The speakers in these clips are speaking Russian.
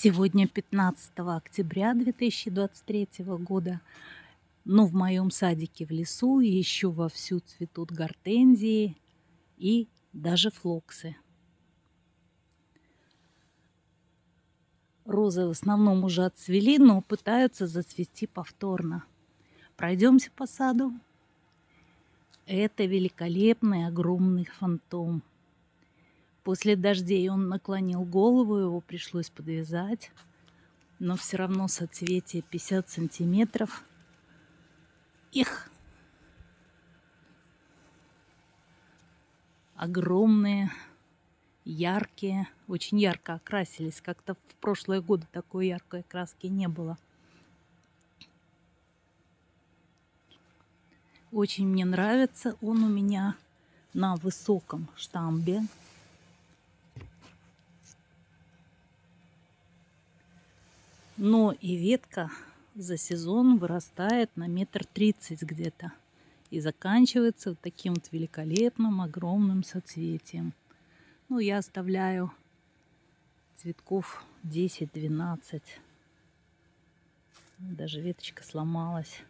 Сегодня 15 октября 2023 года. Но в моем садике в лесу еще вовсю цветут гортензии и даже флоксы. Розы в основном уже отцвели, но пытаются зацвести повторно. Пройдемся по саду. Это великолепный огромный фантом. После дождей он наклонил голову, его пришлось подвязать. Но все равно соцветие 50 сантиметров. Их огромные, яркие, очень ярко окрасились. Как-то в прошлые годы такой яркой краски не было. Очень мне нравится. Он у меня на высоком штамбе. Но и ветка за сезон вырастает на 1,30 м где-то. И заканчивается вот таким вот великолепным, огромным соцветием. Ну, я оставляю цветков 10-12. Даже веточка сломалась.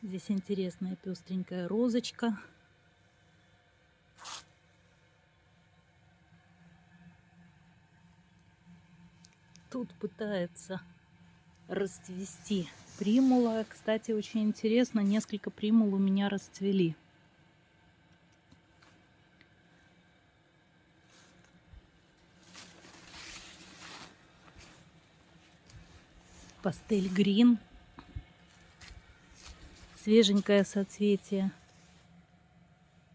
Здесь интересная пестренькая розочка. Тут пытается расцвести примула. Кстати, очень интересно, несколько примул у меня расцвели. Пастель грин. Свеженькое соцветие.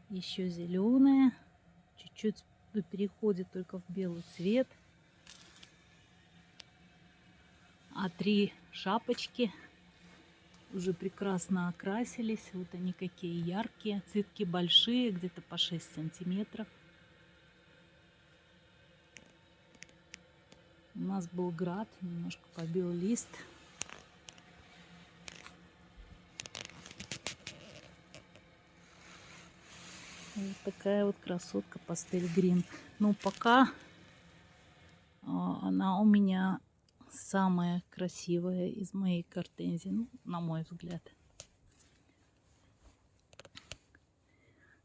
Еще зеленое. Чуть-чуть переходит только в белый цвет. А 3 шапочки уже прекрасно окрасились. Вот они какие яркие. Цветки большие, где-то по 6 сантиметров. У нас был град, немножко побил лист. Вот такая вот красотка пастель грин. Но пока она у меня самая красивая из моей гортензии, ну, на мой взгляд.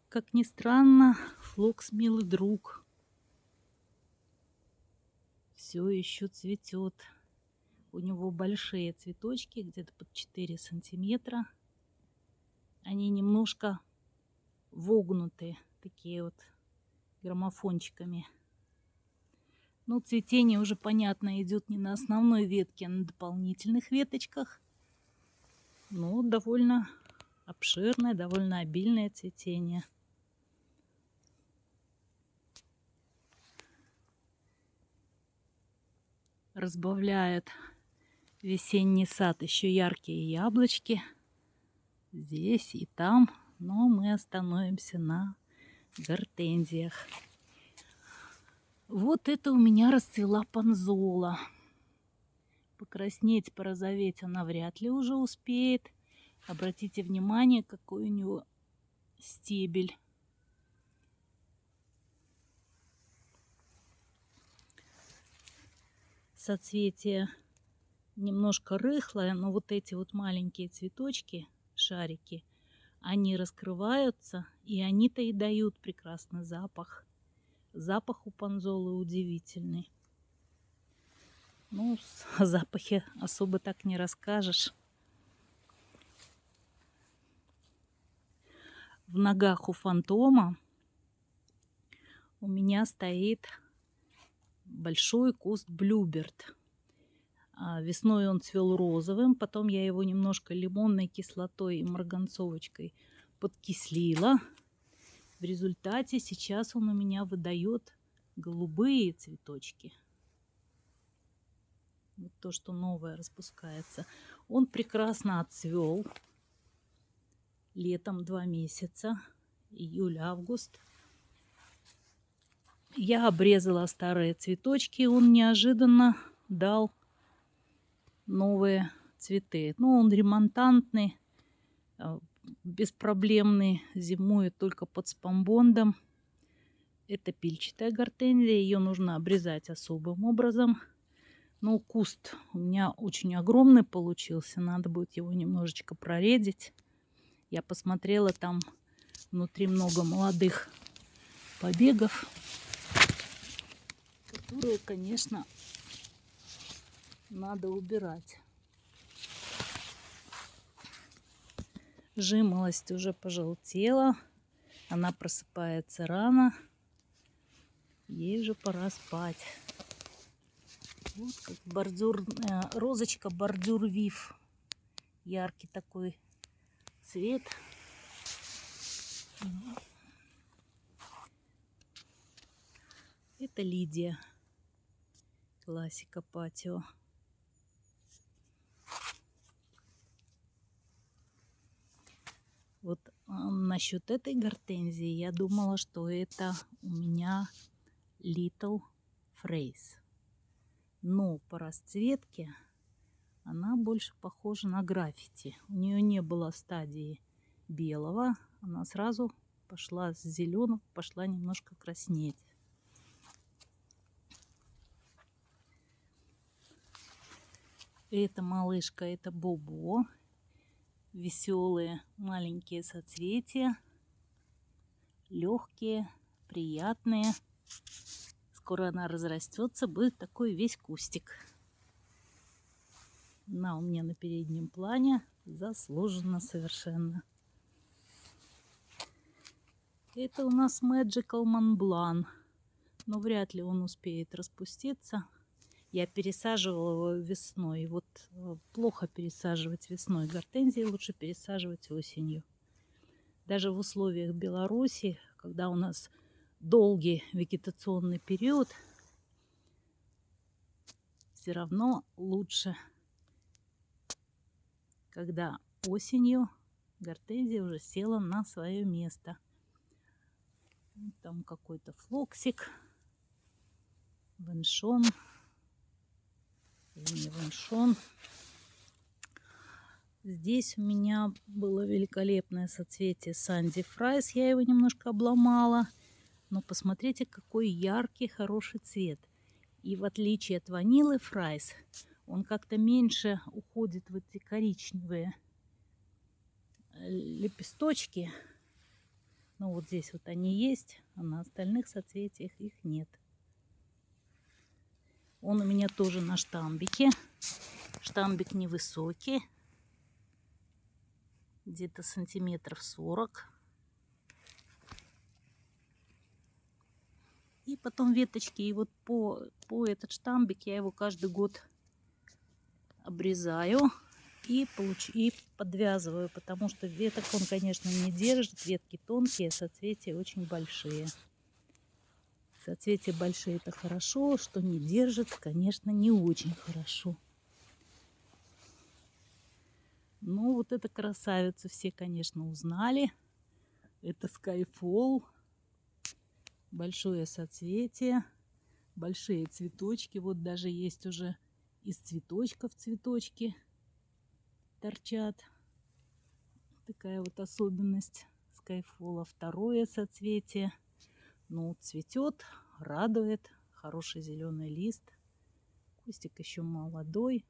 Как ни странно, флокс милый друг все еще цветет. У него большие цветочки, где-то под 4 сантиметра. Они немножко вогнуты, такие вот граммофончиками. Ну, цветение уже, понятно, идет не на основной ветке, а на дополнительных веточках. Но довольно обширное, довольно обильное цветение. Разбавляет весенний сад еще яркие яблочки. Здесь и там, но мы остановимся на гортензиях. Вот это у меня расцвела панзола. Покраснеть, порозоветь она вряд ли уже успеет. Обратите внимание, какой у него стебель. Соцветие немножко рыхлое, но вот эти вот маленькие цветочки, шарики, они раскрываются, и они-то и дают прекрасный запах. Запах у панзолы удивительный. Ну, о запахе особо так не расскажешь. В ногах у фантома у меня стоит большой куст блюберт. Весной он цвел розовым, потом я его немножко лимонной кислотой и марганцовочкой подкислила. В результате сейчас он у меня выдает голубые цветочки. Вот то, что новое распускается. Он прекрасно отцвел летом 2 месяца, июль-август. Я обрезала старые цветочки, он неожиданно дал новые цветы. Ну, он ремонтантный, беспроблемный, зимует только под спамбондом. Это пильчатая гортензия, ее нужно обрезать особым образом. Но куст у меня очень огромный получился, надо будет его немножечко проредить. Я посмотрела, там внутри много молодых побегов, которые, конечно, надо убирать. Жимолость уже пожелтела, она просыпается рано, ей уже пора спать. Вот как розочка бордюр вив, яркий такой цвет. Это Лидия, классика патио. Вот насчет этой гортензии я думала, что это у меня Little Phrase. Но по расцветке она больше похожа на граффити. У нее не было стадии белого, она сразу пошла с зеленого, пошла немножко краснеть. Эта малышка, это Бобо. Веселые маленькие соцветия, легкие, приятные. Скоро она разрастется, будет такой весь кустик. Она у меня на переднем плане, заслуженно совершенно. Это у нас Magical Montblanc, но вряд ли он успеет распуститься. Я пересаживала его весной. Вот плохо пересаживать весной гортензии, лучше пересаживать осенью. Даже в условиях Беларуси, когда у нас долгий вегетационный период, все равно лучше, когда осенью гортензия уже села на свое место. Там какой-то флоксик, веншон. Не веншон. Здесь у меня было великолепное соцветие Санди Фрайс. Я его немножко обломала. Но посмотрите, какой яркий, хороший цвет. И в отличие от ванилы Фрайс, он как-то меньше уходит в эти коричневые лепесточки. Ну вот здесь вот они есть, а на остальных соцветиях их нет. Он у меня тоже на штамбике. Штамбик невысокий. Где-то сантиметров 40. И потом веточки. И вот по этот штамбик я его каждый год обрезаю и подвязываю. Потому что веток он, конечно, не держит. Ветки тонкие, соцветия очень большие. Соцветия большие — это хорошо, что не держит, конечно, не очень хорошо. Ну, вот эта красавицу все, конечно, узнали. Это Skyfall. Большое соцветие, большие цветочки. Вот даже есть уже из цветочков цветочки торчат. Такая вот особенность Skyfall. Второе соцветие. Ну, цветет, радует, хороший зеленый лист. Кустик еще молодой,